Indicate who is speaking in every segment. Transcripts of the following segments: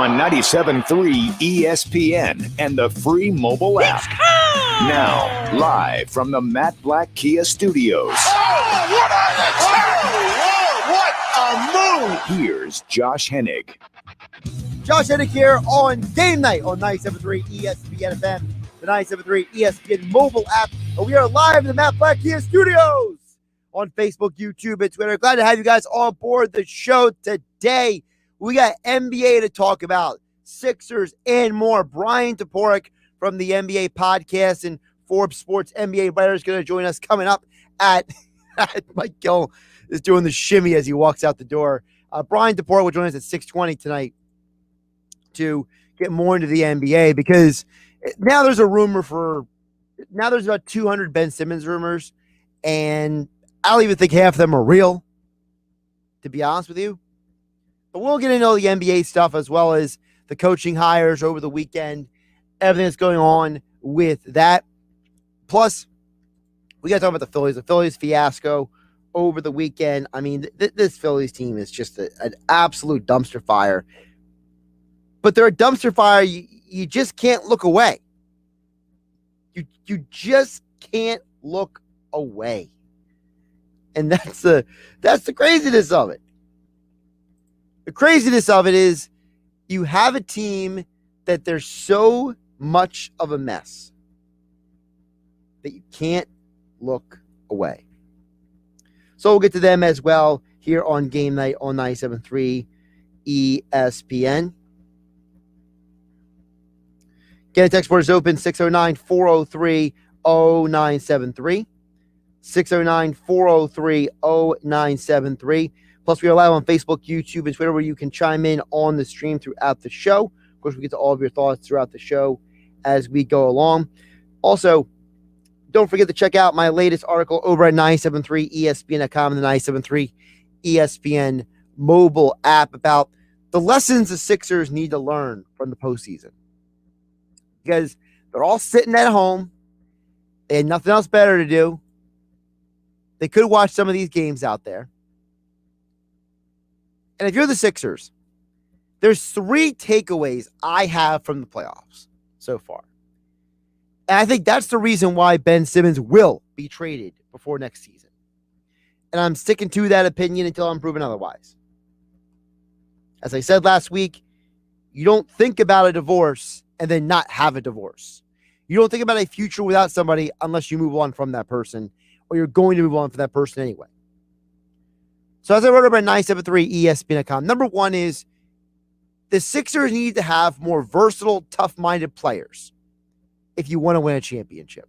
Speaker 1: on 97.3 ESPN and the free mobile app. Now, live from the Matt Black Kia Studios.
Speaker 2: What a move!
Speaker 1: Here's Josh Hennig.
Speaker 3: Josh Hennig here on Game Night on 97.3 ESPN FM, the 97.3 ESPN mobile app, and we are live in the Matt Black Kia Studios on Facebook, YouTube, and Twitter. Glad to have you guys on board the show today. We got NBA to talk about, Sixers, and more. Bryan Toporek from the NBA podcast and Forbes Sports NBA writer is going to join us coming up at Mike Gill is doing the shimmy as he walks out the door. Bryan Toporek will join us at 6:20 tonight to get more into the NBA, because now there's a rumor there's about 200 Ben Simmons rumors, and I don't even think half of them are real, to be honest with you. But we'll get into all the NBA stuff as well as the coaching hires over the weekend, everything that's going on with that. Plus, we got to talk about the Phillies. The Phillies fiasco over the weekend. I mean, this Phillies team is just an absolute dumpster fire. But they're a dumpster fire. You just can't look away. You just can't look away. And that's the craziness of it. The craziness of it is you have a team that there's so much of a mess that you can't look away. So we'll get to them as well here on Game Night on 97.3 ESPN. Get a text board is open, 609-403-0973. 609-403-0973. Plus, we are live on Facebook, YouTube, and Twitter, where you can chime in on the stream throughout the show. Of course, we get to all of your thoughts throughout the show as we go along. Also, don't forget to check out my latest article over at 973ESPN.com and the 973 ESPN mobile app about the lessons the Sixers need to learn from the postseason. Because they're all sitting at home. They had nothing else better to do. They could watch some of these games out there. And if you're the Sixers, there's 3 takeaways I have from the playoffs so far. And I think that's the reason why Ben Simmons will be traded before next season. And I'm sticking to that opinion until I'm proven otherwise. As I said last week, you don't think about a divorce and then not have a divorce. You don't think about a future without somebody unless you move on from that person, or you're going to move on from that person anyway. So as I wrote over at 973ESPN.com, number 1 is the Sixers need to have more versatile, tough-minded players if you want to win a championship.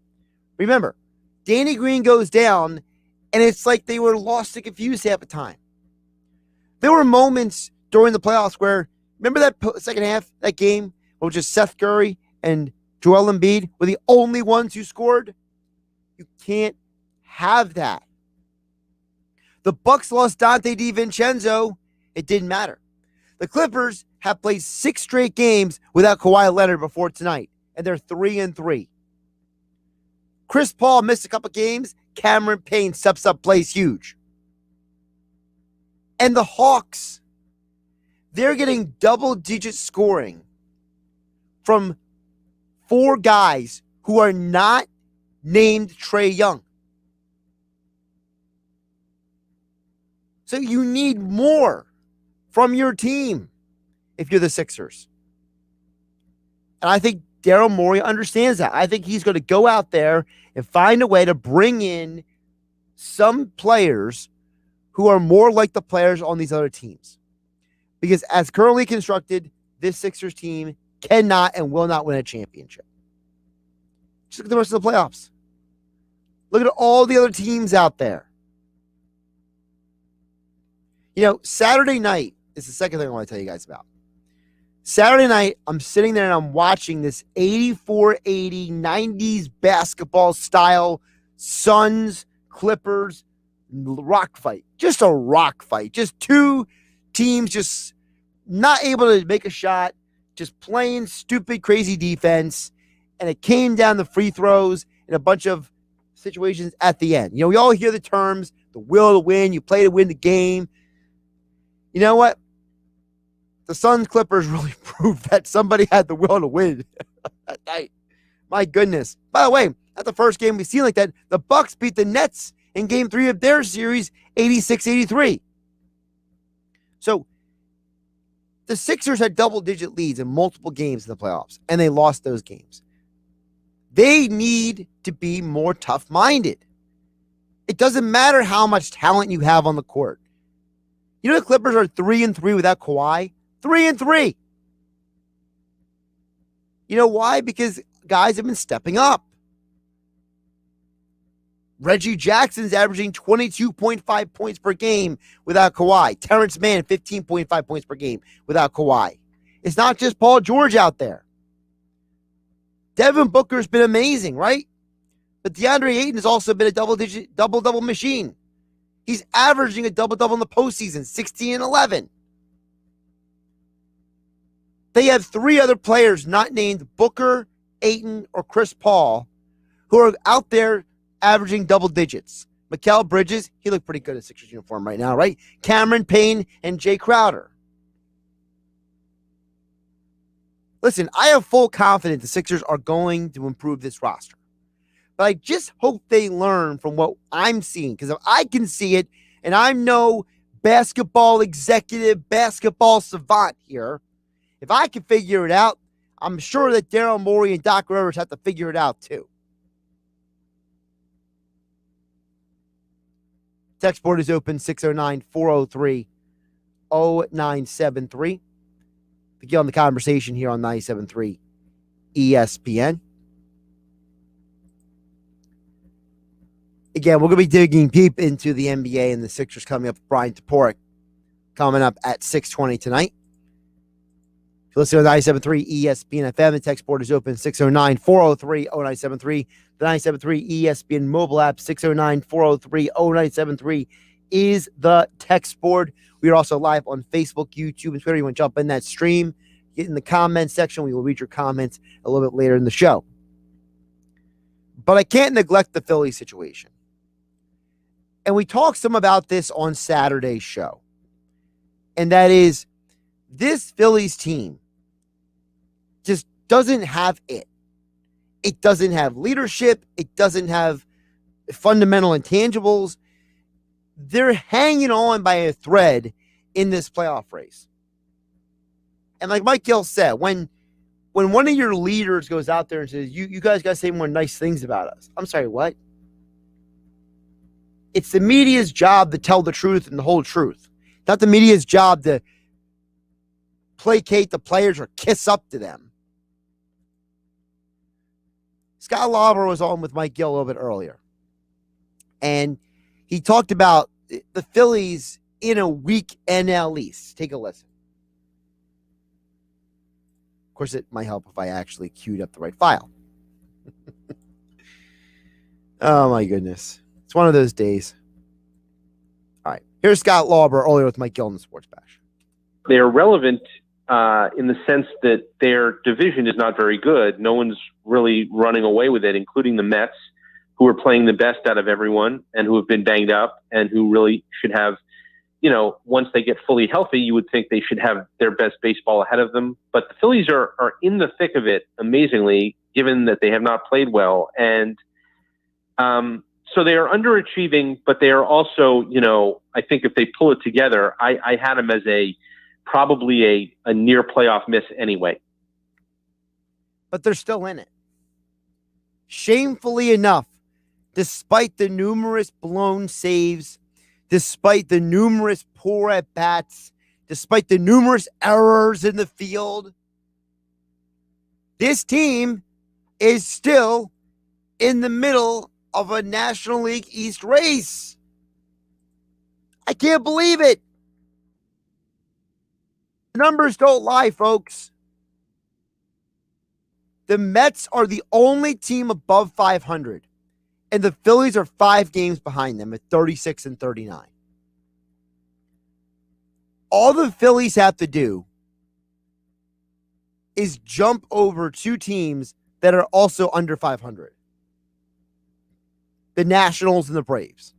Speaker 3: Remember, Danny Green goes down, and it's like they were lost and confused half the time. There were moments during the playoffs where, remember that second half, that game, where just Seth Curry and Joel Embiid were the only ones who scored? You can't have that. The Bucks lost Dante DiVincenzo. It didn't matter. The Clippers have played 6 straight games without Kawhi Leonard before tonight, and they're 3-3. Chris Paul missed a couple games. Cameron Payne steps up, plays huge. And the Hawks, they're getting double-digit scoring from 4 guys who are not named Trae Young. So you need more from your team if you're the Sixers. And I think Daryl Morey understands that. I think he's going to go out there and find a way to bring in some players who are more like the players on these other teams. Because as currently constructed, this Sixers team cannot and will not win a championship. Just look at the rest of the playoffs. Look at all the other teams out there. You know, Saturday night is the second thing I want to tell you guys about. Saturday night, I'm sitting there and I'm watching this 84-80 90s basketball style Suns, Clippers, rock fight. Just a rock fight. Just 2 teams just not able to make a shot, just playing stupid, crazy defense. And it came down to free throws and a bunch of situations at the end. You know, we all hear the terms, the will to win, you play to win the game. You know what? the Suns Clippers really proved that somebody had the will to win that night. My goodness. By the way, that's the first game we've seen like that. The Bucks beat the Nets in game 3 of their series, 86-83. So the Sixers had double-digit leads in multiple games in the playoffs, and they lost those games. They need to be more tough-minded. It doesn't matter how much talent you have on the court. You know the Clippers are 3-3 without Kawhi? 3-3. You know why? Because guys have been stepping up. Reggie Jackson's averaging 22.5 points per game without Kawhi. Terrence Mann, 15.5 points per game without Kawhi. It's not just Paul George out there. Devin Booker's been amazing, right? But DeAndre Ayton has also been a double-double machine. He's averaging a double-double in the postseason, 16 and 11. They have 3 other players not named Booker, Ayton, or Chris Paul who are out there averaging double digits. Mikal Bridges, he looked pretty good in Sixers uniform right now, right? Cameron Payne and Jay Crowder. Listen, I have full confidence the Sixers are going to improve this roster. But I just hope they learn from what I'm seeing. Because if I can see it, and I'm no basketball executive, basketball savant here, if I can figure it out, I'm sure that Daryl Morey and Doc Rivers have to figure it out too. Text board is open, 609-403-0973. To get on the conversation here on 97.3 ESPN. Again, we're going to be digging deep into the NBA and the Sixers coming up with Bryan Toporek coming up at 6:20 tonight. If you listen to 97.3 ESPN FM, the text board is open, 609-403-0973. The 97.3 ESPN mobile app, 609-403-0973 is the text board. We are also live on Facebook, YouTube, and Twitter. You want to jump in that stream, get in the comments section. We will read your comments a little bit later in the show. But I can't neglect the Phillies situation. And we talked some about this on Saturday's show. And that is, this Phillies team just doesn't have it. It doesn't have leadership. It doesn't have fundamental intangibles. They're hanging on by a thread in this playoff race. And like Mike Gill said, when one of your leaders goes out there and says, you guys got to say more nice things about us. I'm sorry, what? It's the media's job to tell the truth and the whole truth. Not the media's job to placate the players or kiss up to them. Scott Lauber was on with Mike Gill a little bit earlier. And he talked about the Phillies in a weak NL East. Take a listen. Of course, it might help if I actually queued up the right file. Oh, my goodness. It's one of those days. All right. Here's Scott Lauber earlier with Mike Gill in the Sports Bash.
Speaker 4: They are relevant in the sense that their division is not very good. No one's really running away with it, including the Mets, who are playing the best out of everyone and who have been banged up and who really should have, once they get fully healthy, you would think they should have their best baseball ahead of them. But the Phillies are in the thick of it, amazingly, given that they have not played well. And so they are underachieving, but they are also, I think if they pull it together, I had them as probably a near playoff miss anyway.
Speaker 3: But they're still in it. Shamefully enough, despite the numerous blown saves, despite the numerous poor at-bats, despite the numerous errors in the field, this team is still in the middle of a National League East race. I can't believe it. The numbers don't lie, folks. The Mets are the only team above 500, and the Phillies are 5 games behind them at 36 and 39. All the Phillies have to do is jump over 2 teams that are also under 500. The Nationals and the Braves.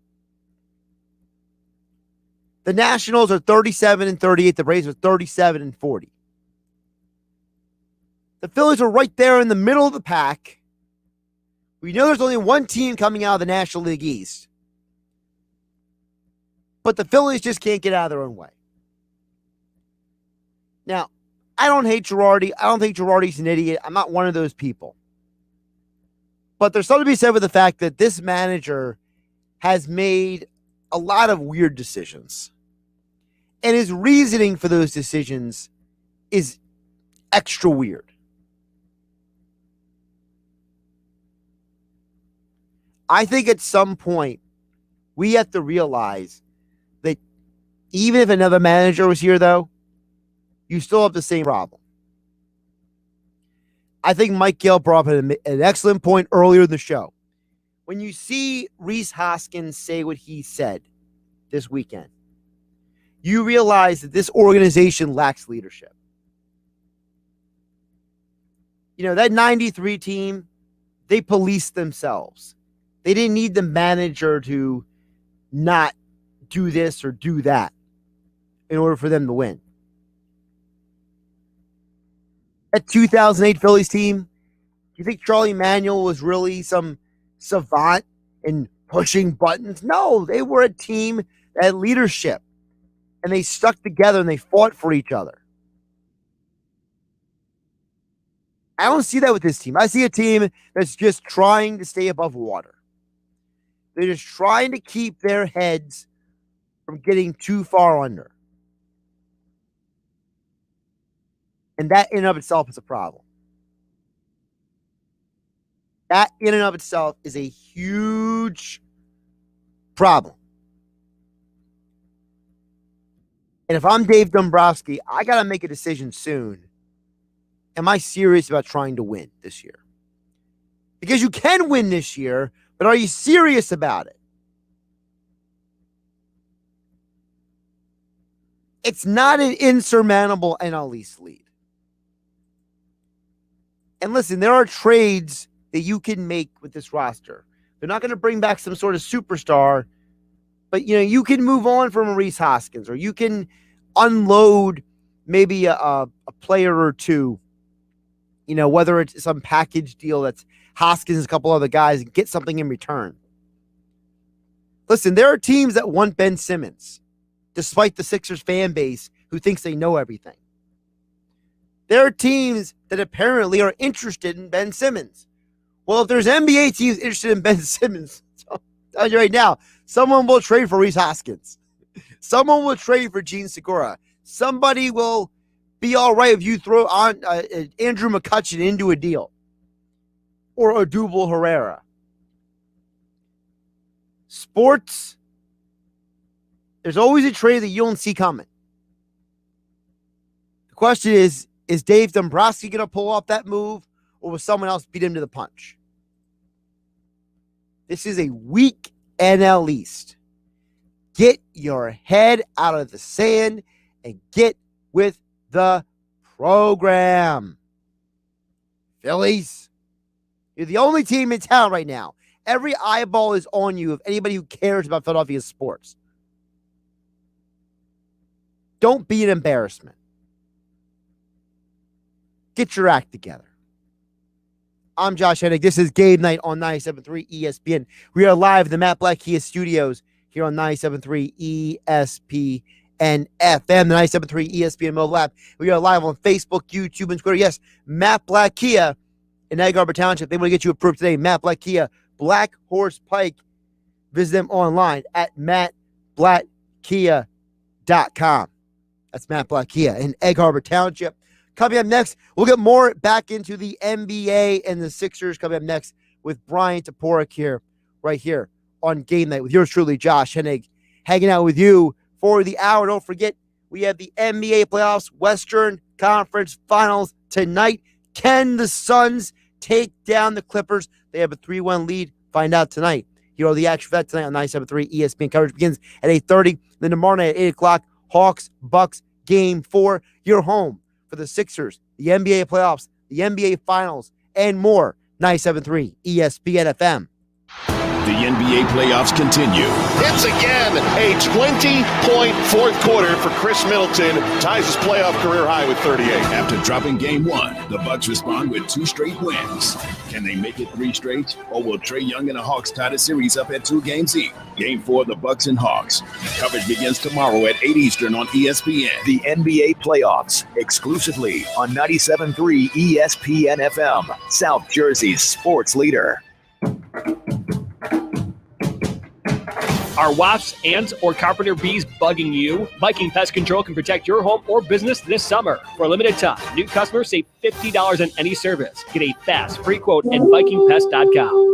Speaker 3: The Nationals are 37-38. The Braves are 37-40. The Phillies are right there in the middle of the pack. We know there's only one team coming out of the National League East. But the Phillies just can't get out of their own way. Now, I don't hate Girardi. I don't think Girardi's an idiot. I'm not one of those people. But there's something to be said with the fact that this manager has made a lot of weird decisions. And his reasoning for those decisions is extra weird. I think at some point we have to realize that even if another manager was here, though, you still have the same problem. I think Mike Gale brought up an excellent point earlier in the show. When you see Rhys Hoskins say what he said this weekend, you realize that this organization lacks leadership. You know, that 93 team, they policed themselves. They didn't need the manager to not do this or do that in order for them to win. That 2008 Phillies team, do you think Charlie Manuel was really some savant in pushing buttons? No, they were a team that had leadership. And they stuck together and they fought for each other. I don't see that with this team. I see a team that's just trying to stay above water. They're just trying to keep their heads from getting too far under. And that in and of itself is a problem. That in and of itself is a huge problem. And if I'm Dave Dombrowski, I got to make a decision soon. Am I serious about trying to win this year? Because you can win this year, but are you serious about it? It's not an insurmountable NL East lead. And listen, there are trades that you can make with this roster. They're not going to bring back some sort of superstar, but you can move on from Rhys Hoskins, or you can unload maybe a player or two, whether it's some package deal that's Hoskins and a couple other guys, and get something in return. Listen, there are teams that want Ben Simmons, despite the Sixers fan base who thinks they know everything. There are teams that apparently are interested in Ben Simmons. Well, if there's NBA teams interested in Ben Simmons, I'll tell you right now, someone will trade for Rhys Hoskins. Someone will trade for Gene Segura. Somebody will be all right if you throw on Andrew McCutchen into a deal. Or Odubel Herrera. Sports, there's always a trade that you don't see coming. The question is Dave Dombrowski going to pull off that move, or will someone else beat him to the punch? This is a weak NL East. Get your head out of the sand and get with the program. Phillies, you're the only team in town right now. Every eyeball is on you of anybody who cares about Philadelphia sports. Don't be an embarrassment. Get your act together. I'm Josh Hennig. This is GameNight on 97.3 ESPN. We are live in the Matt Black Kia studios here on 97.3 ESPN FM, the 97.3 ESPN mobile app. We are live on Facebook, YouTube, and Twitter. Yes, Matt Black Kia in Egg Harbor Township. They want to get you approved today. Matt Black Kia, Black Horse Pike. Visit them online at mattblackkia.com. That's Matt Black Kia in Egg Harbor Township. Coming up next, we'll get more back into the NBA and the Sixers. Coming up next with Bryan Toporek right here on GameNight with yours truly, Josh Hennig, hanging out with you for the hour. Don't forget, we have the NBA Playoffs Western Conference Finals tonight. Can the Suns take down the Clippers? They have a 3-1 lead. Find out tonight. Here are the action for that tonight on 97.3 ESPN. Coverage begins at 8:30. Then tomorrow night at 8 o'clock, Hawks, Bucks, Game 4. You're home for the Sixers, the NBA playoffs, the NBA finals, and more. 97.3 ESPN FM.
Speaker 1: The NBA playoffs continue.
Speaker 2: Hits again. A 20-point fourth quarter for Chris Middleton. Ties his playoff career high with 38.
Speaker 1: After dropping game one, the Bucks respond with 2 straight wins. Can they make it 3 straight? Or will Trae Young and the Hawks tie the series up at 2 games each? Game 4 of the Bucks and Hawks. Coverage begins tomorrow at 8 Eastern on ESPN. The NBA playoffs, exclusively on 97.3 ESPN FM, South Jersey's sports leader.
Speaker 5: Are wasps, ants, or carpenter bees bugging you? Viking Pest Control can protect your home or business this summer. For a limited time, new customers save $50 on any service. Get a fast, free quote at VikingPest.com.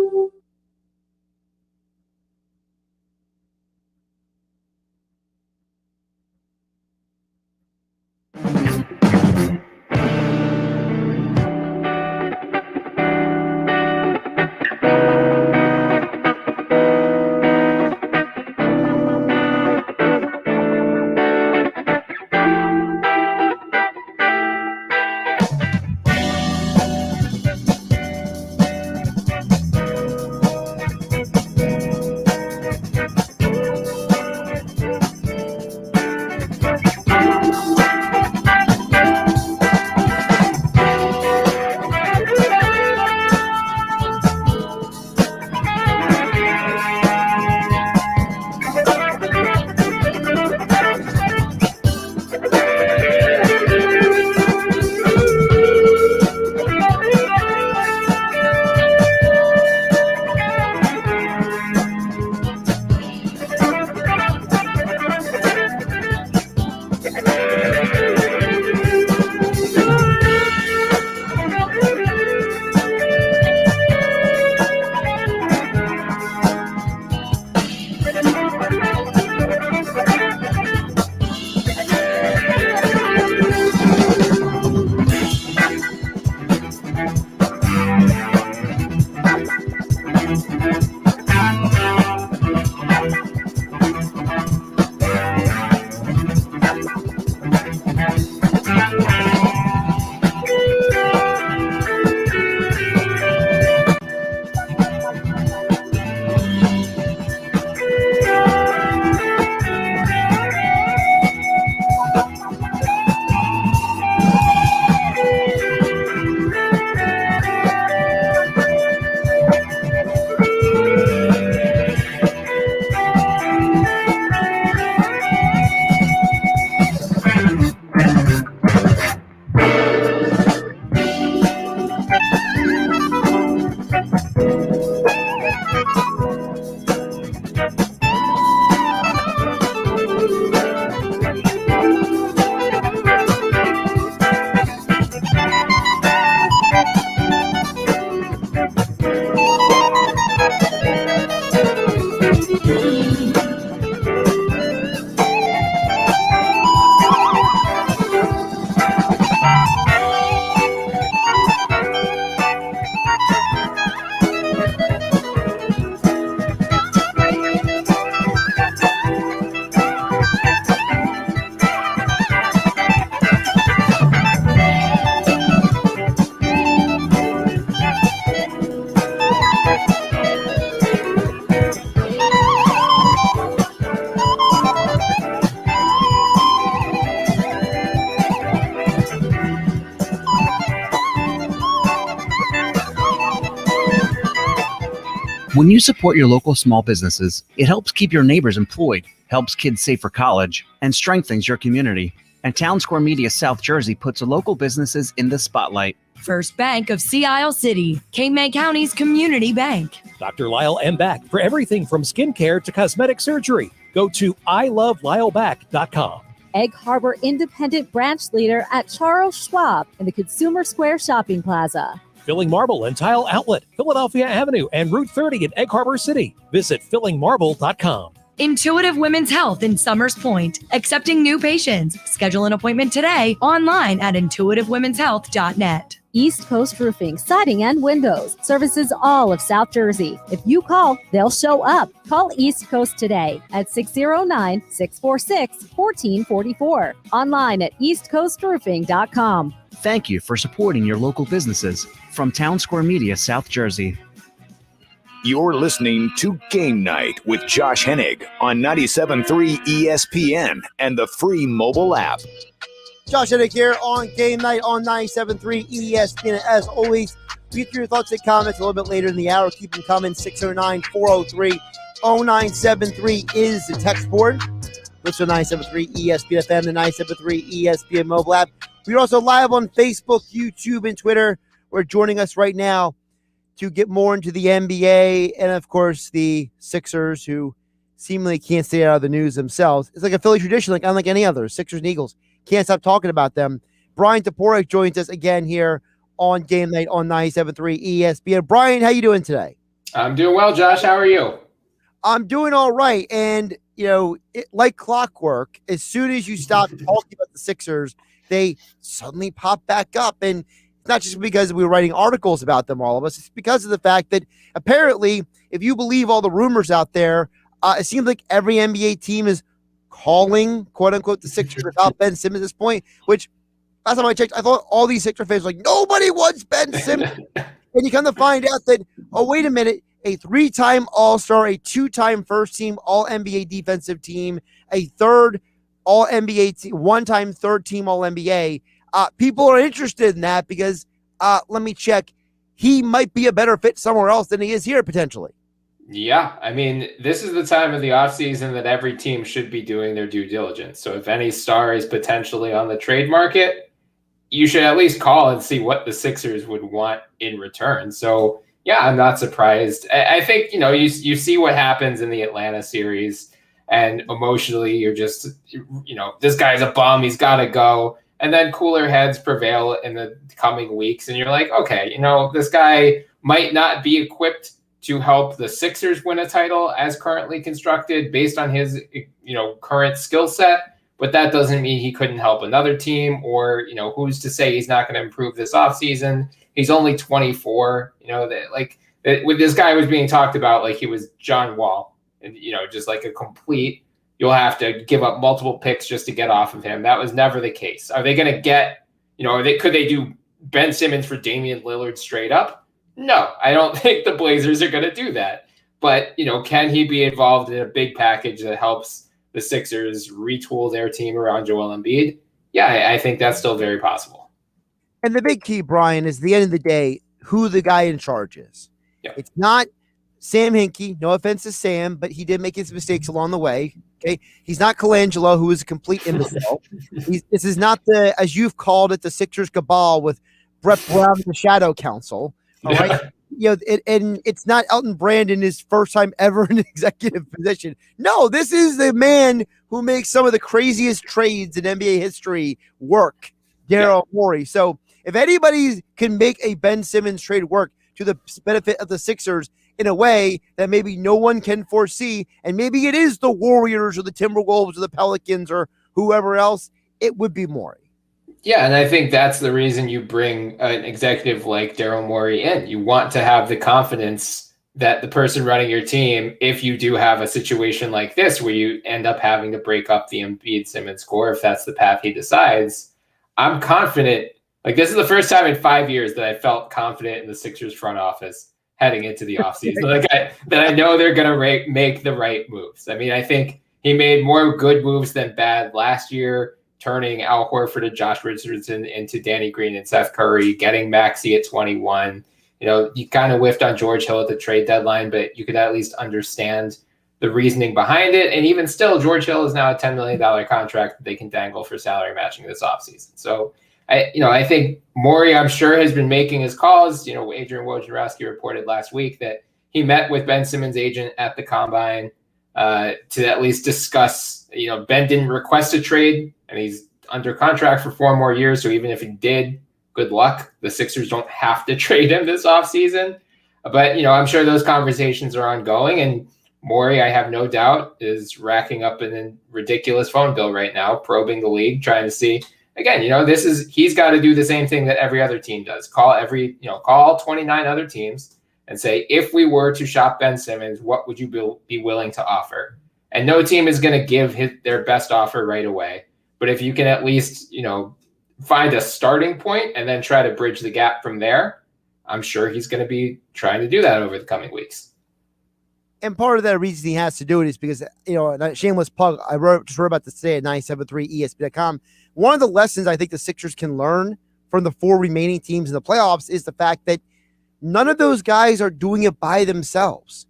Speaker 6: When you support your local small businesses, it helps keep your neighbors employed, helps kids save for college, and strengthens your community. And Town Square Media South Jersey puts local businesses in the spotlight.
Speaker 7: First Bank of Sea Isle City, Cape County's community bank.
Speaker 8: Dr. Lyle M. Back for everything from skincare to cosmetic surgery. Go to ilovelylback.com.
Speaker 9: Egg Harbor Independent Branch Leader at Charles Schwab in the Consumer Square Shopping Plaza.
Speaker 8: Filling Marble and Tile Outlet, Philadelphia Avenue and Route 30 in Egg Harbor City. Visit fillingmarble.com.
Speaker 7: Intuitive Women's Health in Summers Point, accepting new patients. Schedule an appointment today online at intuitivewomenshealth.net.
Speaker 9: East Coast Roofing, Siding and Windows. Services all of South Jersey. If you call, they'll show up. Call East Coast today at 609-646-1444. Online at eastcoastroofing.com.
Speaker 6: Thank you for supporting your local businesses. From Town Square Media, South Jersey.
Speaker 1: You're listening to Game Night with Josh Hennig on 97.3 ESPN and the free mobile app.
Speaker 3: Josh Hennig here on Game Night on 97.3 ESPN. As always, we get your thoughts and comments a little bit later in the hour. Keep them coming. 609-403-0973 is the text board. Listen to 97.3 ESPN FM, the 97.3 ESPN mobile app. We're also live on Facebook, YouTube, and Twitter. We're joining us right now to get more into the NBA and, of course, the Sixers, who seemingly can't stay out of the news themselves. It's like a Philly tradition, like unlike any other. Sixers and Eagles can't stop talking about them. Bryan Toporek joins us again here on Game Night on 97.3 ESPN. Bryan, how you doing today?
Speaker 10: I'm doing well, Josh. How are you?
Speaker 3: I'm doing all right. And, like clockwork, as soon as you stop talking about the Sixers, they suddenly pop back up. And not just because we were writing articles about them, all of us. It's because of the fact that apparently, if you believe all the rumors out there, it seems like every NBA team is calling, quote unquote, the Sixers without Ben Simmons at this point, which last time I checked, I thought all these Sixers fans were like, nobody wants Ben Simmons. And you come to find out that, oh, wait a minute, a 3-time All-Star, a 2-time first-team All-NBA defensive team, a third All-NBA team, 1-time third-team All-NBA. People are interested in that because, let me check, he might be a better fit somewhere else than he is here potentially.
Speaker 10: Yeah, I mean, this is the time of the offseason that every team should be doing their due diligence. So if any star is potentially on the trade market, you should at least call and see what the Sixers would want in return. So, yeah, I'm not surprised. I think, you see what happens in the Atlanta series, and emotionally you're just, this guy's a bum, he's got to go. And then cooler heads prevail in the coming weeks. And you're like, okay, this guy might not be equipped to help the Sixers win a title as currently constructed based on his, current skill set. But that doesn't mean he couldn't help another team or, who's to say he's not going to improve this offseason. He's only 24, with this guy was being talked about like he was John Wall and, just like a complete, you'll have to give up multiple picks just to get off of him. That was never the case. Are they going to get, could they do Ben Simmons for Damian Lillard straight up? No, I don't think the Blazers are going to do that. But, can he be involved in a big package that helps the Sixers retool their team around Joel Embiid? Yeah, I think that's still very possible.
Speaker 3: And the big key, Bryan, is at the end of the day, who the guy in charge is.
Speaker 10: Yeah.
Speaker 3: It's not Sam Hinkie. No offense to Sam, but he did make his mistakes along the way. Okay, he's not Colangelo, who is a complete imbecile. This is not as you've called it, the Sixers cabal with Brett Brown and the Shadow Council. All right, and it's not Elton Brand in his first time ever in an executive position. No, this is the man who makes some of the craziest trades in NBA history work, Daryl Morey. So if anybody can make a Ben Simmons trade work to the benefit of the Sixers in a way that maybe no one can foresee, and maybe it is the Warriors or the Timberwolves or the Pelicans or whoever else, it would be Morey.
Speaker 10: Yeah, and I think that's the reason you bring an executive like Daryl Morey in. You want to have the confidence that the person running your team, if you do have a situation like this where you end up having to break up the Embiid-Simmons core, if that's the path he decides, I'm confident. Like, this is the first time in 5 years that I felt confident in the Sixers front office heading into the offseason. That I know they're going to make the right moves. I mean, I think he made more good moves than bad last year, turning Al Horford and Josh Richardson into Danny Green and Seth Curry, getting Maxey at 21. You kind of whiffed on George Hill at the trade deadline, but you could at least understand the reasoning behind it. And even still, George Hill is now a $10 million contract that they can dangle for salary matching this offseason. So, I think Morey, I'm sure, has been making his calls. Adrian Wojnarowski reported last week that he met with Ben Simmons' agent at the Combine to at least discuss, Ben didn't request a trade, and he's under contract for 4 more years. So even if he did, good luck. The Sixers don't have to trade him this offseason. But, I'm sure those conversations are ongoing. And Morey, I have no doubt, is racking up a ridiculous phone bill right now, probing the league, trying to see. Again, he's got to do the same thing that every other team does. Call 29 other teams and say, if we were to shop Ben Simmons, what would you be willing to offer? And no team is going to give their best offer right away. But if you can at least, find a starting point and then try to bridge the gap from there, I'm sure he's going to be trying to do that over the coming weeks.
Speaker 3: And part of that reason he has to do it is because, shameless plug, I just wrote about this today at 973ESP.com. One of the lessons I think the Sixers can learn from the 4 remaining teams in the playoffs is the fact that none of those guys are doing it by themselves.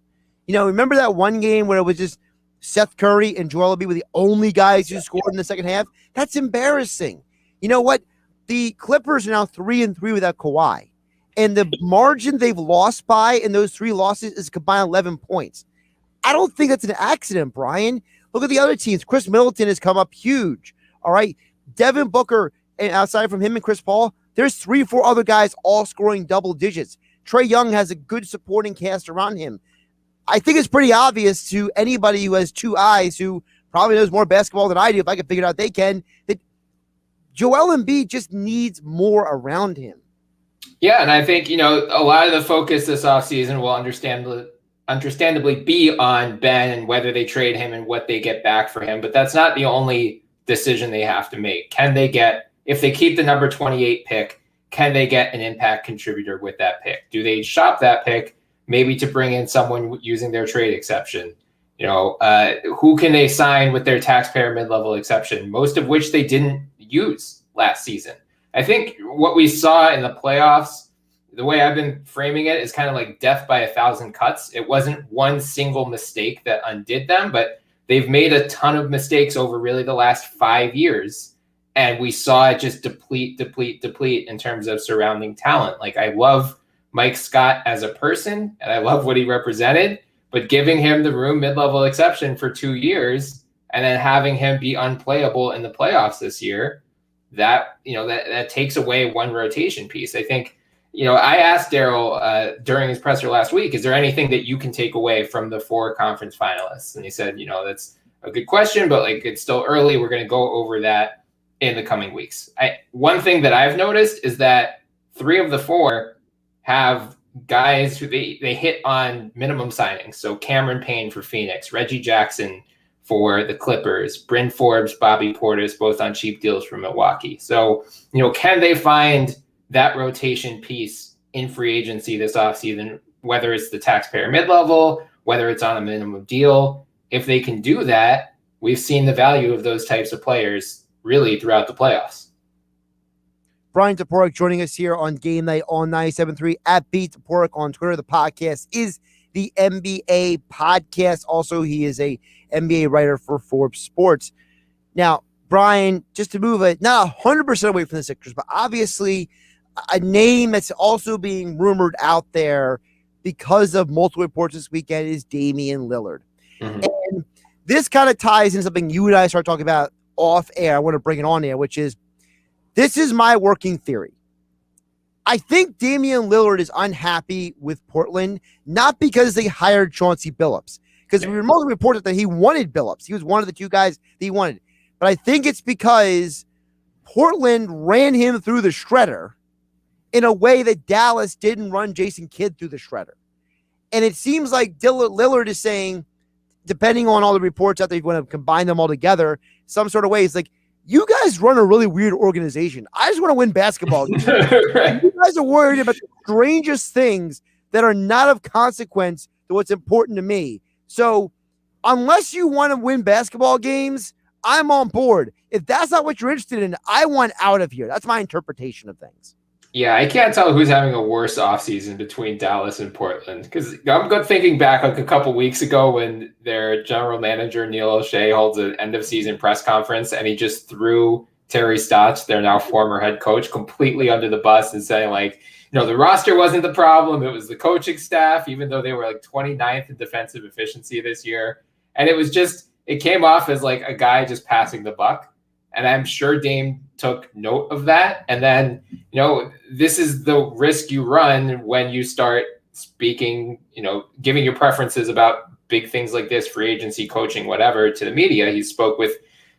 Speaker 3: Remember that one game where it was just Seth Curry and Joel Embiid were the only guys who scored in the second half? That's embarrassing. You know what? The Clippers are now 3-3 without Kawhi. And the margin they've lost by in those 3 losses is combined 11 points. I don't think that's an accident, Brian. Look at the other teams. Chris Middleton has come up huge. All right. Devin Booker, and outside from him and Chris Paul, there's 3 or 4 other guys all scoring double digits. Trae Young has a good supporting cast around him. I think it's pretty obvious to anybody who has 2 eyes, who probably knows more basketball than I do, if I can figure it out they can, that Joel Embiid just needs more around him.
Speaker 10: Yeah, and I think, a lot of the focus this offseason will understandably be on Ben and whether they trade him and what they get back for him. But that's not the only decision they have to make. If they keep the number 28 pick, can they get an impact contributor with that pick? Do they shop that pick maybe to bring in someone using their trade exception? Who can they sign with their taxpayer mid-level exception, most of which they didn't use last season? I think what we saw in the playoffs, the way I've been framing it, is kind of like death by 1,000 cuts. It wasn't one single mistake that undid them, but they've made a ton of mistakes over really the last 5 years. And we saw it just deplete in terms of surrounding talent. Like, I love Mike Scott as a person, and I love what he represented, but giving him the room mid-level exception for 2 years and then having him be unplayable in the playoffs this year, that takes away one rotation piece. I think, I asked Daryl during his presser last week, is there anything that you can take away from the 4 conference finalists? And he said, that's a good question, but it's still early. We're going to go over that in the coming weeks. One thing that I've noticed is that 3 of the 4 have guys who they hit on minimum signings. So Cameron Payne for Phoenix, Reggie Jackson for the Clippers, Bryn Forbes, Bobby Portis, both on cheap deals from Milwaukee. So, can they find that rotation piece in free agency this offseason, whether it's the taxpayer mid-level, whether it's on a minimum deal? If they can do that, we've seen the value of those types of players really throughout the playoffs.
Speaker 3: Bryan Toporek joining us here on Game Night on 97.3 at @Toporek on Twitter. The podcast is the NBA podcast. Also, he is a NBA writer for Forbes Sports. Now, Brian, just to move it, not 100% away from the Sixers, but obviously a name that's also being rumored out there because of multiple reports this weekend is Damian Lillard. Mm-hmm. And this kind of ties in something you and I start talking about off air. I want to bring it on air, which is, this is my working theory. I think Damian Lillard is unhappy with Portland, not because they hired Chauncey Billups, because we remotely reported that he wanted Billups. He was one of the 2 guys that he wanted. But I think it's because Portland ran him through the shredder in a way that Dallas didn't run Jason Kidd through the shredder. And it seems like Lillard is saying, depending on all the reports out there, if you want to combine them all together, some sort of way, it's like, you guys run a really weird organization. I just want to win basketball games. Right. You guys are worried about the strangest things that are not of consequence to what's important to me. So unless you want to win basketball games, I'm on board. If that's not what you're interested in, I want out of here. That's my interpretation of things.
Speaker 10: Yeah, I can't tell who's having a worse offseason between Dallas and Portland, because I'm good thinking back a couple weeks ago when their general manager, Neil O'Shea, holds an end-of-season press conference, and he just threw Terry Stotts, their now former head coach, completely under the bus and saying, the roster wasn't the problem. It was the coaching staff, even though they were 29th in defensive efficiency this year. And it came off as a guy just passing the buck. And I'm sure Dame took note of that. And then, this is the risk you run when you start speaking, giving your preferences about big things like this, free agency, coaching, whatever, to the media. He spoke with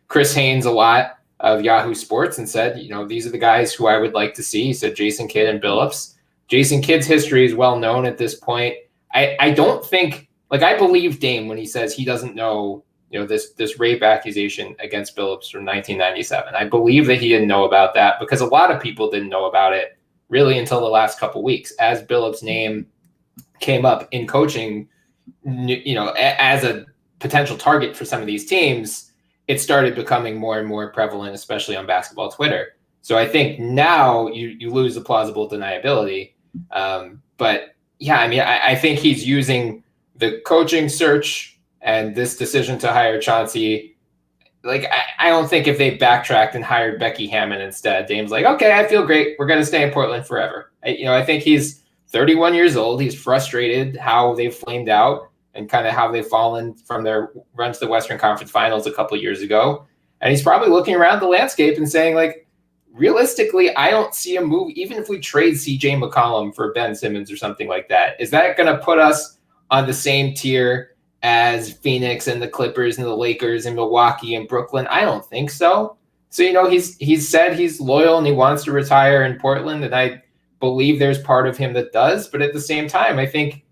Speaker 10: Chris Haynes a lot of Yahoo Sports and said, these are the guys who I would like to see. He said Jason Kidd and Billups. Jason Kidd's history is well known at this point. I don't think, I believe Dame when he says he doesn't know, this rape accusation against Billups from 1997. I believe that he didn't know about that because a lot of people didn't know about it really until the last couple weeks. As Billups' name came up in coaching as a potential target for some of ththese teams, it started becoming more and more prevalent, especially on basketball Twitter. So I think now you lose the plausible deniability. But yeah, I mean, I think he's using the coaching search and this decision to hire Chauncey. Like, I don't think if they backtracked and hired Becky Hammon instead, Dame's like, okay, I feel great. We're going to stay in Portland forever. I think he's 31 years old. He's frustrated how they've flamed out and kind of how they've fallen from their run to the Western Conference Finals a couple of years ago. And he's probably looking around the landscape and saying, like, realistically, I don't see a move, even if we trade CJ McCollum for Ben Simmons or something like that. Is that going to put us on the same tier as Phoenix and the Clippers and the Lakers and Milwaukee and Brooklyn? I don't think so. So, he's said he's loyal and he wants to retire in Portland, and I believe there's part of him that does. But at the same time, I think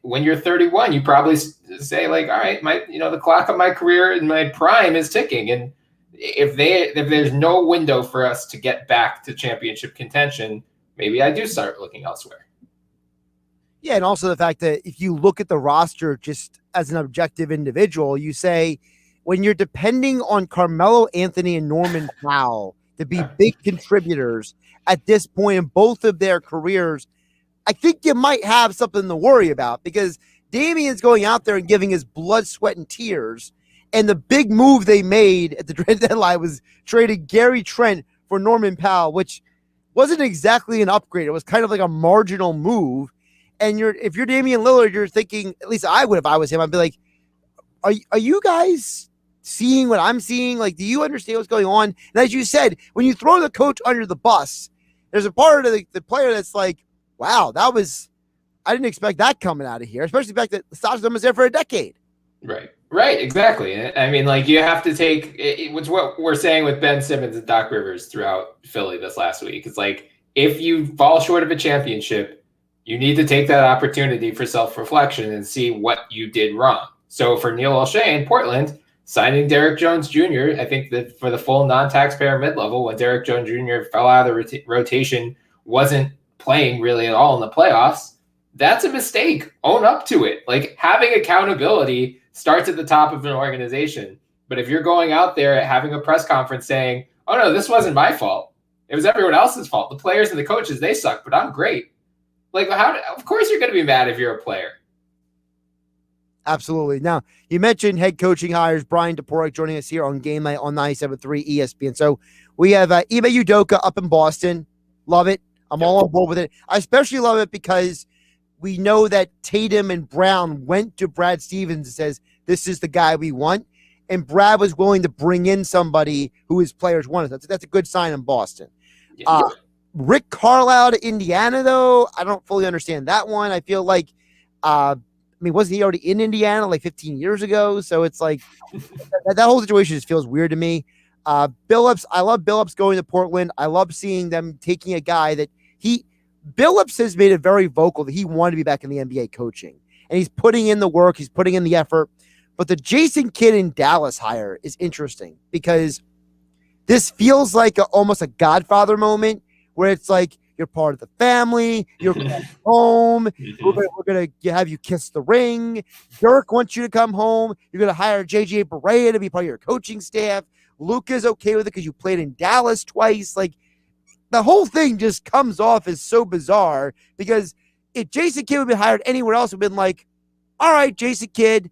Speaker 10: when you're 31, you probably say, like, all right, the clock of my career in my prime is ticking. And if there's no window for us to get back to championship contention, maybe I do start looking elsewhere.
Speaker 3: Yeah, and also the fact that if you look at the roster just as an objective individual, you say when you're depending on Carmelo Anthony and Norman Powell to be big contributors at this point in both of their careers, I think you might have something to worry about, because Damian's going out there and giving his blood, sweat, and tears. And the big move they made at the trade deadline was trading Gary Trent for Norman Powell, which wasn't exactly an upgrade. It was kind of like a marginal move. And if you're Damian Lillard, you're thinking, at least I would if I was him, I'd be like, are you guys seeing what I'm seeing? Like, do you understand what's going on? And as you said, when you throw the coach under the bus, there's a part of the player that's like, wow, I didn't expect that coming out of here, especially the fact that Stockton was there for a decade.
Speaker 10: Right, exactly. I mean, like, you have to take it's what we're saying with Ben Simmons and Doc Rivers throughout Philly this last week. It's like, if you fall short of a championship, you need to take that opportunity for self-reflection and see what you did wrong. So for Neil Olshey in Portland, signing Derrick Jones Jr., I think that for the full non-taxpayer mid-level, when Derrick Jones Jr. fell out of the rotation, wasn't playing really at all in the playoffs, that's a mistake. Own up to it. Like, having accountability starts at the top of an organization. But if you're going out there having a press conference saying, oh no, this wasn't my fault, it was everyone else's fault, the players and the coaches, they suck, but I'm great. Like, of course you're going to be mad if you're a player.
Speaker 3: Absolutely. Now, you mentioned head coaching hires. Bryan Toporek joining us here on GameNight on 97.3 ESPN. So we have Ime Udoka up in Boston. Love it. I'm all on board with it. I especially love it because we know that Tatum and Brown went to Brad Stevens and says, this is the guy we want. And Brad was willing to bring in somebody who his players wanted. That's a good sign in Boston. Yeah. Rick Carlisle to Indiana, though, I don't fully understand that one. I feel like, wasn't he already in Indiana like 15 years ago? So it's like that whole situation just feels weird to me. Billups, I love Billups going to Portland. I love seeing them taking a guy that Billups has made it very vocal that he wanted to be back in the NBA coaching. And he's putting in the work. He's putting in the effort. But the Jason Kidd in Dallas hire is interesting because this feels like almost a Godfather moment where it's like, you're part of the family, you're home, we're going to have you kiss the ring. Dirk wants you to come home. You're going to hire JJ Barea to be part of your coaching staff. Luka's okay with it because you played in Dallas twice. Like, the whole thing just comes off as so bizarre because if Jason Kidd would be hired anywhere else, it would have been like, all right, Jason Kidd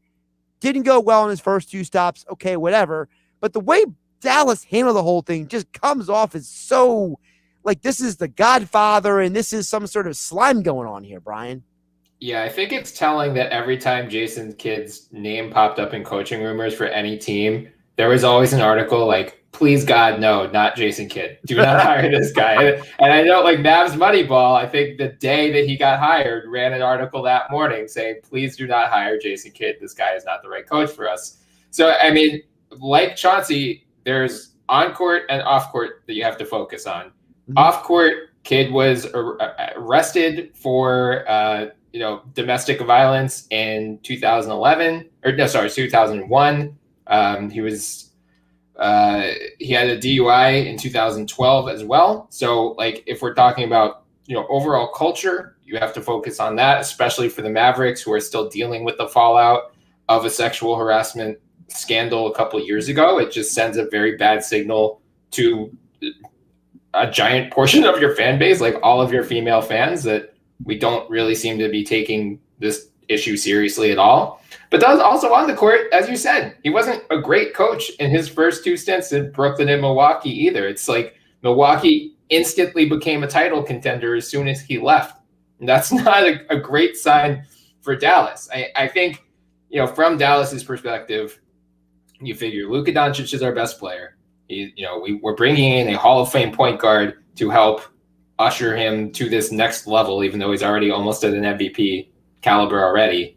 Speaker 3: didn't go well in his first two stops. Okay, whatever. But the way Dallas handled the whole thing just comes off as so like this is the Godfather and this is some sort of slime going on here, Bryan.
Speaker 10: Yeah, I think it's telling that every time Jason Kidd's name popped up in coaching rumors for any team, there was always an article like, please God, no, not Jason Kidd. Do not hire this guy. And I know, like, Mavs Moneyball, I think the day that he got hired, ran an article that morning saying, please do not hire Jason Kidd. This guy is not the right coach for us. So, I mean, like Chauncey, there's on-court and off-court that you have to focus on. Mm-hmm. Off-court, Kidd was arrested for, domestic violence in 2001. He had a DUI in 2012 as well. So, like, if we're talking about overall culture, you have to focus on that, especially for the Mavericks, who are still dealing with the fallout of a sexual harassment scandal a couple of years ago. It just sends a very bad signal to a giant portion of your fan base, like all of your female fans, that we don't really seem to be taking this issue seriously at all. But that was also on the court, as you said, he wasn't a great coach in his first 2 stints in Brooklyn and Milwaukee either. It's like Milwaukee instantly became a title contender as soon as he left. And that's not a great sign for Dallas. I think, from Dallas's perspective, you figure Luka Doncic is our best player. We're bringing in a Hall of Fame point guard to help usher him to this next level, even though he's already almost at an MVP caliber already.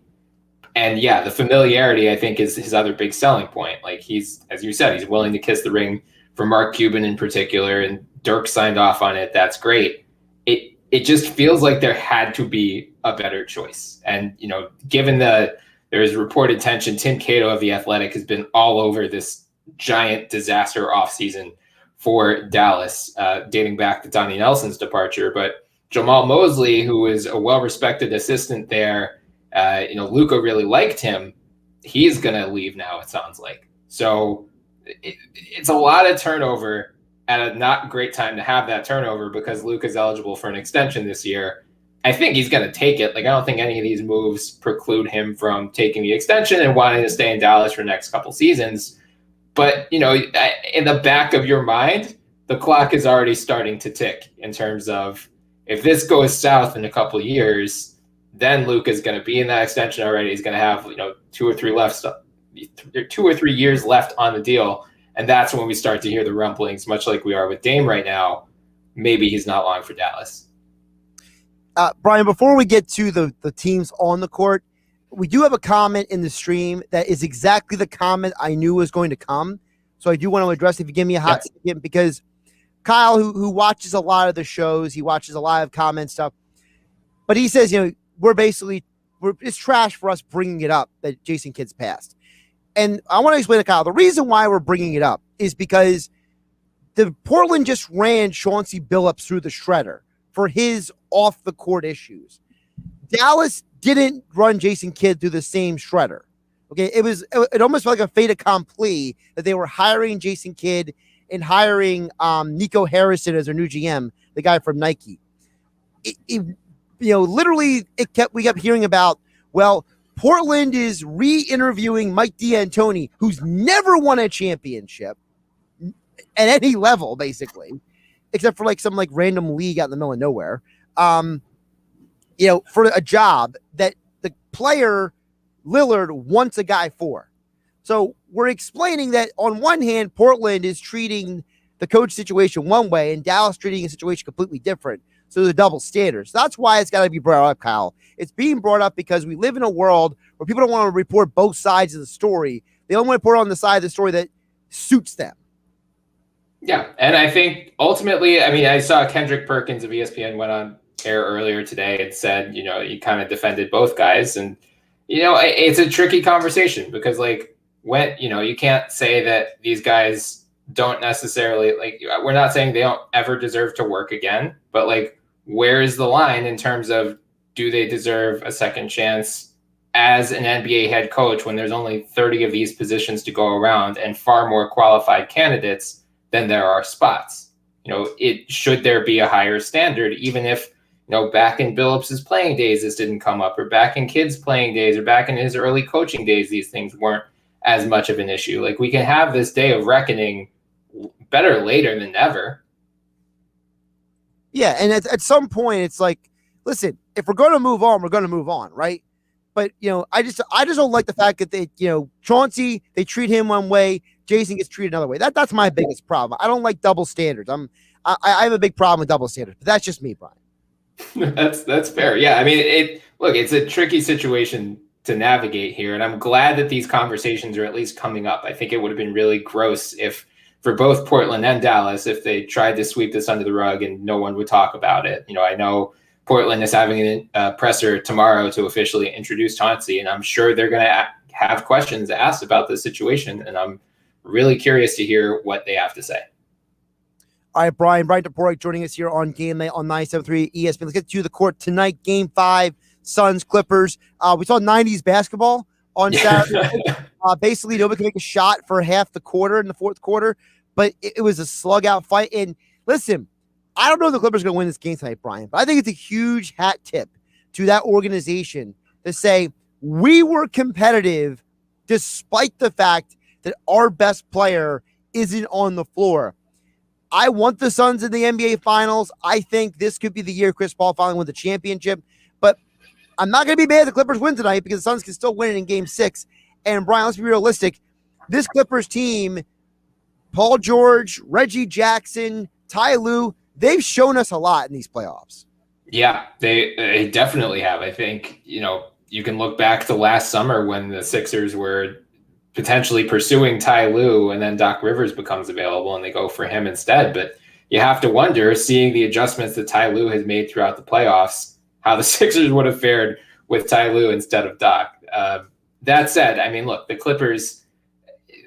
Speaker 10: And yeah, the familiarity, I think, is his other big selling point. Like, he's, as you said, he's willing to kiss the ring for Mark Cuban in particular, and Dirk signed off on it. That's great. It just feels like there had to be a better choice. And, given there's reported tension, Tim Cato of The Athletic has been all over this giant disaster offseason for Dallas, dating back to Donnie Nelson's departure. But Jamal Mosley, who is a well-respected assistant there, Luka really liked him. He's going to leave now, it sounds like. So it's a lot of turnover at a not great time to have that turnover, because Luka's eligible for an extension this year. I think he's going to take it. Like, I don't think any of these moves preclude him from taking the extension and wanting to stay in Dallas for the next couple seasons. But, in the back of your mind, the clock is already starting to tick in terms of, if this goes south in a couple of years, then Luka's going to be in that extension already. He's going to have 2 or 3 years left on the deal, and that's when we start to hear the rumblings, much like we are with Dame right now. Maybe he's not long for Dallas.
Speaker 3: Bryan, before we get to the teams on the court, we do have a comment in the stream that is exactly the comment I knew was going to come. So I do want to address it. If you give me a hot second, because Kyle, who watches a lot of the shows, he watches a lot of comment stuff, but he says, it's trash for us bringing it up that Jason Kidd's passed. And I want to explain to Kyle, the reason why we're bringing it up is because the Portland just ran Chauncey Billups through the shredder for his off-the-court issues. Dallas didn't run Jason Kidd through the same shredder. Okay, it almost felt like a fait accompli that they were hiring Jason Kidd and hiring Nico Harrison as their new GM, the guy from Nike. We kept hearing about, Portland is re-interviewing Mike D'Antoni, who's never won a championship at any level, basically, except for some random league out in the middle of nowhere, for a job that the player Lillard wants a guy for. So we're explaining that on one hand, Portland is treating the coach situation one way and Dallas treating a situation completely different. So there's a double standard. So that's why it's got to be brought up, Kyle. It's being brought up because we live in a world where people don't want to report both sides of the story. They only want to report on the side of the story that suits them.
Speaker 10: Yeah, and I think ultimately, I saw Kendrick Perkins of ESPN went on air earlier today and said, he kind of defended both guys. And, it's a tricky conversation because, when, you can't say that these guys don't necessarily, we're not saying they don't ever deserve to work again, but where is the line in terms of, do they deserve a second chance as an NBA head coach when there's only 30 of these positions to go around and far more qualified candidates than there are spots? Should there be a higher standard, even if, back in Billups's playing days, this didn't come up, or back in Kidd's playing days, or back in his early coaching days, these things weren't as much of an issue. We can have this day of reckoning, better later than never.
Speaker 3: Yeah, and at some point, it's listen, if we're going to move on, we're going to move on, right? But, I just don't like the fact that they, Chauncey, they treat him one way, Jason gets treated another way. That's my biggest problem. I don't like double standards. I have a big problem with double standards, but that's just me, Bryan.
Speaker 10: That's fair. Yeah, it's a tricky situation to navigate here, and I'm glad that these conversations are at least coming up. I think it would have been really gross if, for both Portland and Dallas, if they tried to sweep this under the rug and no one would talk about it. I know Portland is having a presser tomorrow to officially introduce Chauncey, and I'm sure they're going to have questions asked about this situation, and I'm really curious to hear what they have to say.
Speaker 3: All right, Bryan Toporek joining us here on GameNight on 97.3 ESPN. Let's get to the court tonight. Game 5, Suns, Clippers. We saw 90s basketball on Saturday. Basically, nobody could make a shot for half the quarter in the fourth quarter, but it was a slug-out fight. And listen, I don't know if the Clippers are going to win this game tonight, Bryan, but I think it's a huge hat tip to that organization to say, we were competitive despite the fact that our best player isn't on the floor. I want the Suns in the NBA Finals. I think this could be the year Chris Paul finally wins the championship. But I'm not going to be mad if the Clippers win tonight because the Suns can still win it in Game 6. And, Bryan, let's be realistic. This Clippers team, Paul George, Reggie Jackson, Ty Lue, they've shown us a lot in these playoffs.
Speaker 10: Yeah, they definitely have. I think, you can look back to last summer when the Sixers were potentially pursuing Ty Lue, and then Doc Rivers becomes available and they go for him instead. But you have to wonder, seeing the adjustments that Ty Lue has made throughout the playoffs, how the Sixers would have fared with Ty Lue instead of Doc. That said, I mean, look, the Clippers,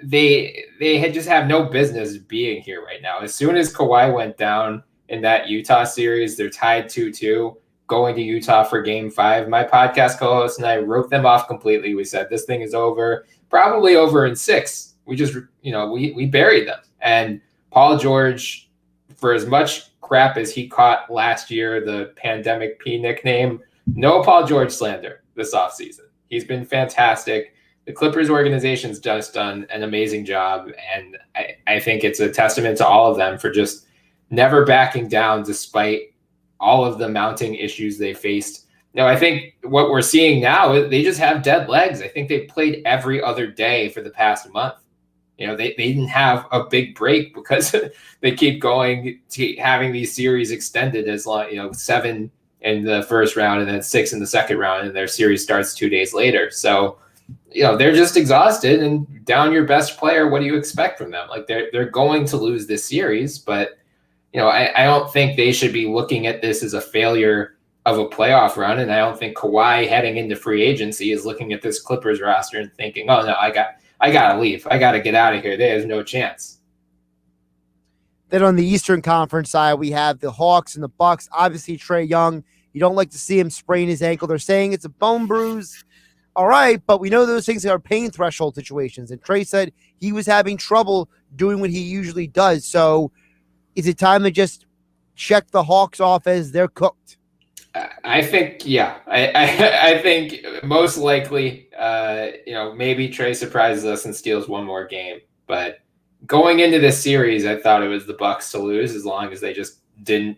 Speaker 10: they just have no business being here right now. As soon as Kawhi went down in that Utah series, they're tied 2-2, going to Utah for Game 5. My podcast co-host and I wrote them off completely. We said, this thing is over. Probably over in 6. We just, we buried them. And Paul George, for as much crap as he caught last year, the Pandemic P nickname, no Paul George slander this offseason. He's been fantastic. The Clippers organization's just done an amazing job. And I think it's a testament to all of them for just never backing down despite all of the mounting issues they faced. No, I think what we're seeing now, they just have dead legs. I think they played every other day for the past month. They didn't have a big break because they keep going to having these series extended as long, 7 in the first round and then 6 in the second round, and their series starts 2 days later. So, they're just exhausted, and down your best player, what do you expect from them? Like they're going to lose this series, but I don't think they should be looking at this as a failure of a playoff run. And I don't think Kawhi heading into free agency is looking at this Clippers roster and thinking, oh no, I got to leave. I got to get out of here. There's no chance.
Speaker 3: Then on the Eastern Conference side, we have the Hawks and the Bucks. Obviously, Trae Young, you don't like to see him sprain his ankle. They're saying it's a bone bruise. All right, but we know those things are pain threshold situations. And Trae said he was having trouble doing what he usually does. So is it time to just check the Hawks off as they're cooked?
Speaker 10: I think, yeah. I think most likely, maybe Trae surprises us and steals one more game. But going into this series, I thought it was the Bucks to lose as long as they just didn't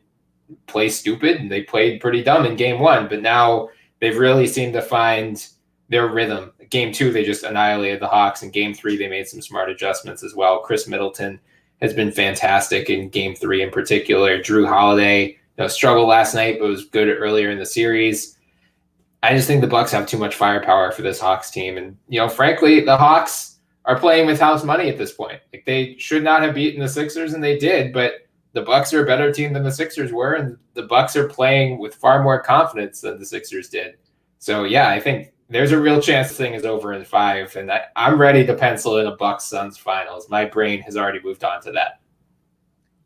Speaker 10: play stupid. And they played pretty dumb in Game 1. But now they've really seemed to find their rhythm. Game 2, they just annihilated the Hawks. In Game 3, they made some smart adjustments as well. Chris Middleton has been fantastic in Game 3 in particular. Drew Holiday struggled last night, but was good earlier in the series. I just think the Bucks have too much firepower for this Hawks team. And, frankly, the Hawks are playing with house money at this point. Like, they should not have beaten the Sixers, and they did, but the Bucks are a better team than the Sixers were, and the Bucks are playing with far more confidence than the Sixers did. So, yeah, I think there's a real chance the thing is over in 5, and I'm ready to pencil in a Bucks-Suns finals. My brain has already moved on to that.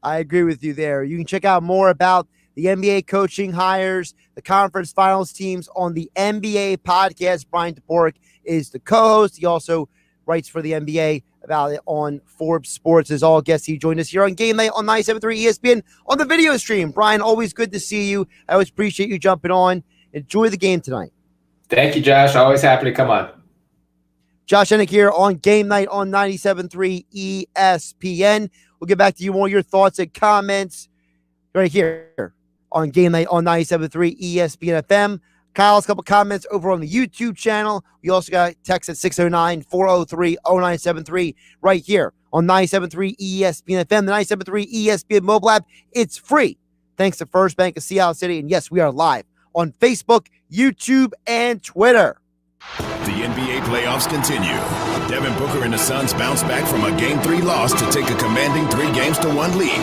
Speaker 3: I agree with you there. You can check out more about the NBA coaching hires, the conference finals teams on the NBA podcast. Bryan Toporek is the co-host. He also writes for the NBA about it on Forbes Sports. As all guests, he joined us here on GameNight on 97.3 ESPN on the video stream. Bryan, always good to see you. I always appreciate you jumping on. Enjoy the game tonight.
Speaker 10: Thank you, Josh. Always happy to come on.
Speaker 3: Josh Hennig here on GameNight on 97.3 ESPN. We'll get back to you more of your thoughts and comments right here on GameNight on 97.3 ESPN FM. Kyle's a couple comments over on the YouTube channel. We also got text at 609-403-0973 right here on 97.3 ESPN FM, the 97.3 ESPN mobile app. It's free thanks to First Bank of Seattle City. And yes, we are live on Facebook, YouTube, and Twitter.
Speaker 1: The NBA playoffs continue. Devin Booker and the Suns bounce back from a Game 3 loss to take a commanding 3-1 lead.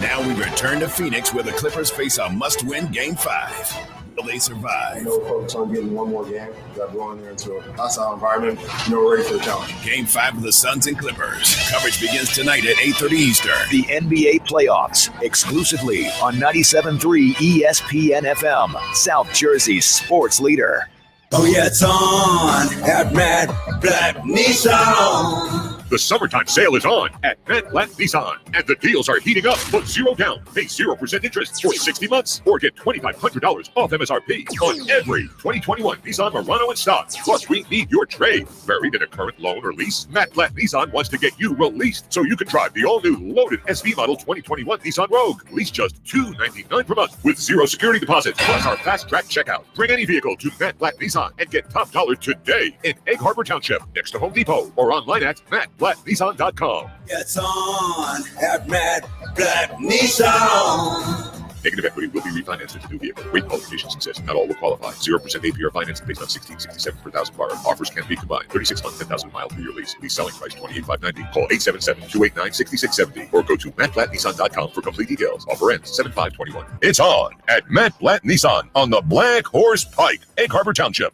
Speaker 1: Now we return to Phoenix where the Clippers face a must-win Game 5. Will they survive?
Speaker 11: We're focused on getting one more game. We got to go in there into a hostile environment. We're ready for the challenge.
Speaker 1: Game 5 of the Suns and Clippers. Coverage begins tonight at 8:30 Eastern. The NBA Playoffs, exclusively on 97.3 ESPN FM, South Jersey's sports leader.
Speaker 12: Oh yeah, it's on at Matt Blatt Nissan.
Speaker 13: The summertime sale is on at Matt Blatt Nissan, and the deals are heating up. Put 0 down, pay 0% interest for 60 months, or get $2,500 off MSRP on every 2021 Nissan Murano in stock. Plus, we need your trade. Buried in a current loan or lease, Matt Blatt Nissan wants to get you released so you can drive the all-new loaded SV model 2021 Nissan Rogue. Lease just $299 per month with 0 security deposit, plus our fast-track checkout. Bring any vehicle to Matt Blatt Nissan and get top dollar today in Egg Harbor Township, next to Home Depot, or online at MattBlattNissan.com.
Speaker 12: It's on at Matt Blatt Nissan.
Speaker 13: Negative equity will be refinanced into new vehicle. Rate qualifications exist. Not all will qualify. 0% APR financing based on 1667 per thousand borrowed. Offers can be combined. 36 months, 10,000 miles for your lease. Lease selling price $28,590. Call 877-289-6670 or go to MattBlattNissan.com for complete details. Offer ends 7/5/21. It's on at Matt Blatt Nissan on the Black Horse Pike, Egg Harbor Township.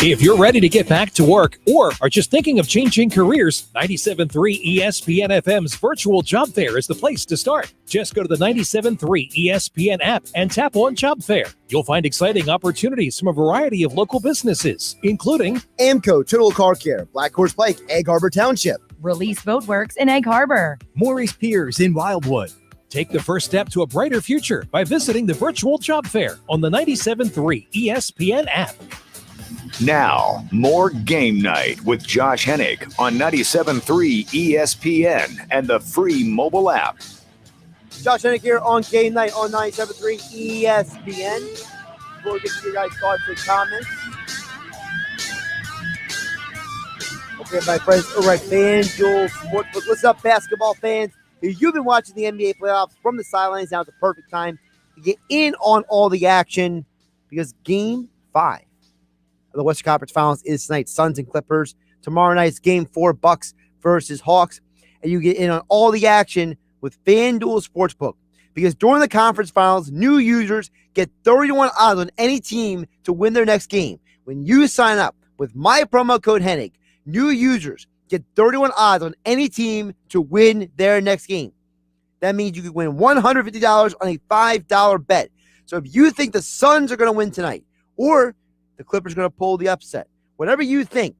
Speaker 8: If you're ready to get back to work or are just thinking of changing careers, 97.3 ESPN FM's virtual job fair is the place to start. Just go to the 97.3 ESPN app and tap on Job Fair. You'll find exciting opportunities from a variety of local businesses, including
Speaker 3: Amco Total Car Care, Black Horse Pike, Egg Harbor Township,
Speaker 7: Release Boatworks in Egg Harbor,
Speaker 8: Maurice Piers in Wildwood. Take the first step to a brighter future by visiting the virtual job fair on the 97.3 ESPN app.
Speaker 1: Now, more Game Night with Josh Hennig on 97.3 ESPN and the free mobile app.
Speaker 3: Josh Hennig here on Game Night on 97.3 ESPN. Before we get to your guys' thoughts and comments. Okay, my friends over at FanDuel Sportsbook. What's up, basketball fans? If you've been watching the NBA playoffs from the sidelines, now it's the perfect time to get in on all the action. because Game 5 of the Western Conference Finals is tonight, Suns and Clippers. Tomorrow night's Game 4, Bucks versus Hawks. And you get in on all the action with FanDuel Sportsbook, because during the conference finals, new users get 30-1 odds on any team to win their next game. When you sign up with my promo code Hennig, new users get 31 odds on any team to win their next game. That means you could win $150 on a $5 bet. So if you think the Suns are going to win tonight, or the Clippers are going to pull the upset, whatever you think,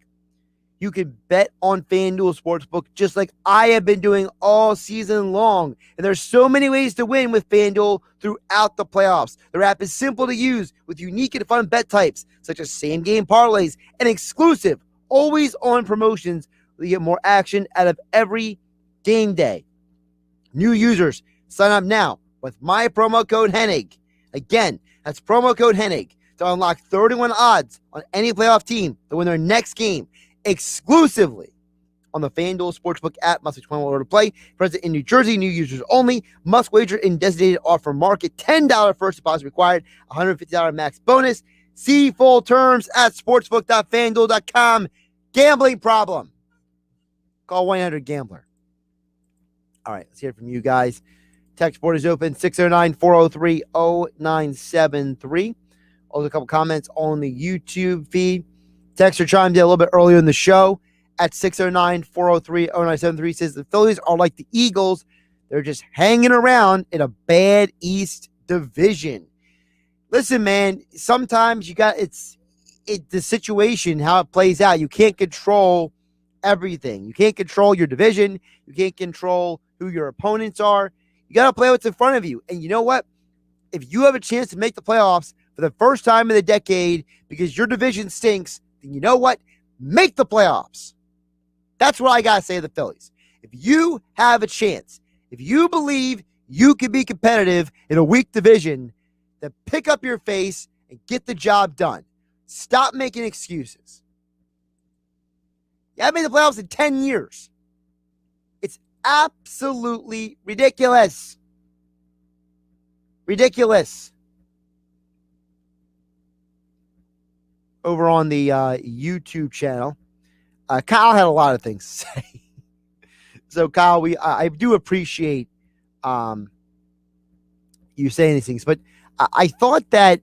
Speaker 3: you can bet on FanDuel Sportsbook just like I have been doing all season long. And there's so many ways to win with FanDuel throughout the playoffs. Their app is simple to use with unique and fun bet types, such as same-game parlays and exclusive, always-on promotions that get more action out of every game day. New users, sign up now with my promo code Hennig. Again, that's promo code Hennig to unlock 31 odds on any playoff team to win their next game exclusively on the FanDuel Sportsbook app. Must be 21 order to play. Present in New Jersey. New users only. Must wager in designated offer market. $10 first deposit required. $150 max bonus. See full terms at sportsbook.fanduel.com. Gambling problem? Call 1-800-GAMBLER. All right, let's hear from you guys. Text board is open, 609-403-0973. Also, a couple comments on the YouTube feed. Texter chimed in a little bit earlier in the show at 609-403-0973. Says the Phillies are like the Eagles. They're just hanging around in a bad East division. Listen, man, sometimes you got the situation, how it plays out. You can't control everything. You can't control your division. You can't control who your opponents are. You got to play what's in front of you. And you know what? If you have a chance to make the playoffs for the first time in the decade because your division stinks, then you know what? Make the playoffs. That's what I got to say to the Phillies. If you have a chance, if you believe you can be competitive in a weak division, then pick up your face and get the job done. Stop making excuses. You haven't made the playoffs in 10 years. It's absolutely ridiculous. Ridiculous. Over on the YouTube channel, Kyle had a lot of things to say. So, Kyle, I do appreciate you saying these things, but I thought that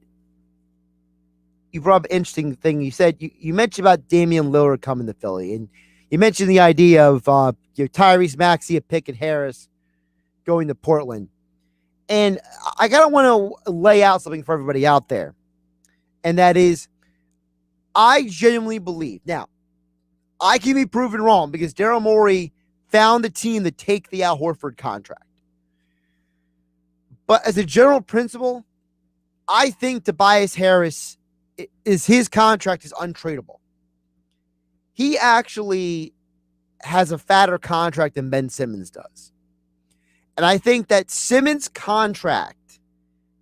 Speaker 3: you brought up an interesting thing. You said you mentioned about Damian Lillard coming to Philly, and you mentioned the idea of Tyrese Maxey, Pickett Harris going to Portland. And I kind of want to lay out something for everybody out there, and that is, I genuinely believe, now, I can be proven wrong because Daryl Morey found the team to take the Al Horford contract. But as a general principle, I think Tobias Harris his contract is untradeable. He actually has a fatter contract than Ben Simmons does. And I think that Simmons' contract,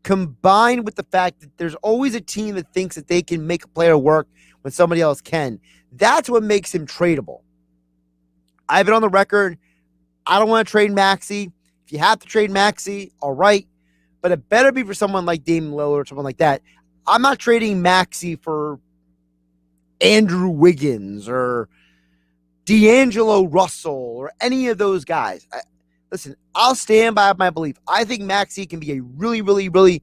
Speaker 3: combined with the fact that there's always a team that thinks that they can make a player work when somebody else can, that's what makes him tradable. I've been on the record, I don't want to trade Maxey. If you have to trade Maxey, all right. But it better be for someone like Damian Lillard or someone like that. I'm not trading Maxey for Andrew Wiggins or D'Angelo Russell or any of those guys. Listen, I'll stand by my belief. I think Maxey can be a really, really, really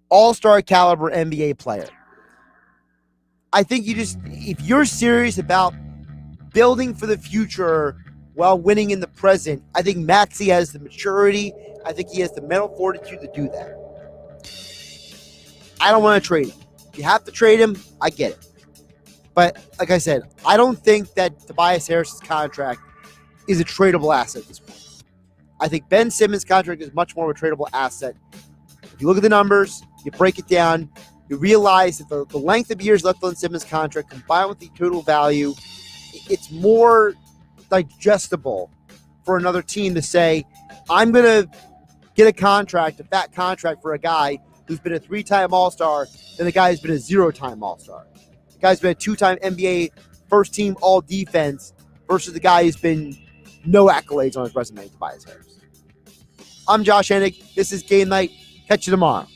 Speaker 3: all-star caliber NBA player. I think if you're serious about building for the future while winning in the present, I think Maxey has the maturity. I think he has the mental fortitude to do that. I don't want to trade him. If you have to trade him, I get it. But like I said, I don't think that Tobias Harris's contract is a tradable asset at this point. I think Ben Simmons' contract is much more of a tradable asset. If you look at the numbers, you break it down, you realize that the length of years left on Simmons' contract combined with the total value, it's more digestible for another team to say, I'm going to get a fat contract for a guy who's been a 3-time All-Star than a guy who's been a 0-time All-Star. The guy's been a 2-time NBA first-team All-Defense versus the guy who's been no accolades on his resume, Tobias Harris. I'm Josh Hennig. This is Game Night. Catch you tomorrow.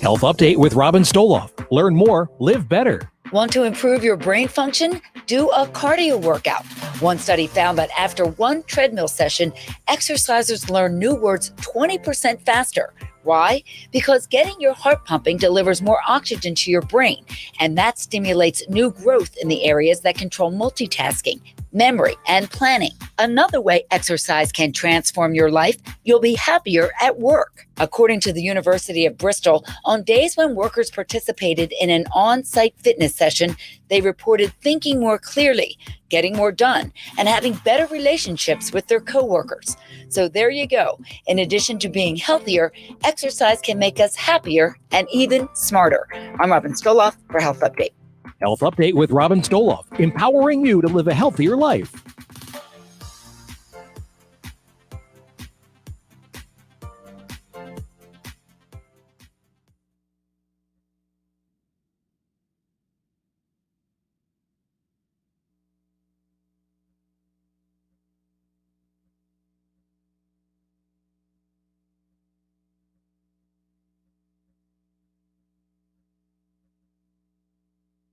Speaker 8: Health Update with Robin Stoloff. Learn more, live better.
Speaker 14: Want to improve your brain function? Do a cardio workout. One study found that after one treadmill session, exercisers learn new words 20% faster. Why? Because getting your heart pumping delivers more oxygen to your brain, and that stimulates new growth in the areas that control multitasking, memory, and planning. Another way exercise can transform your life, you'll be happier at work. According to the University of Bristol, on days when workers participated in an on-site fitness session, they reported thinking more clearly, getting more done, and having better relationships with their coworkers. So there you go. In addition to being healthier, exercise can make us happier and even smarter. I'm Robin Stoloff for Health Update.
Speaker 8: Health Update with Robin Stoloff, empowering you to live a healthier life.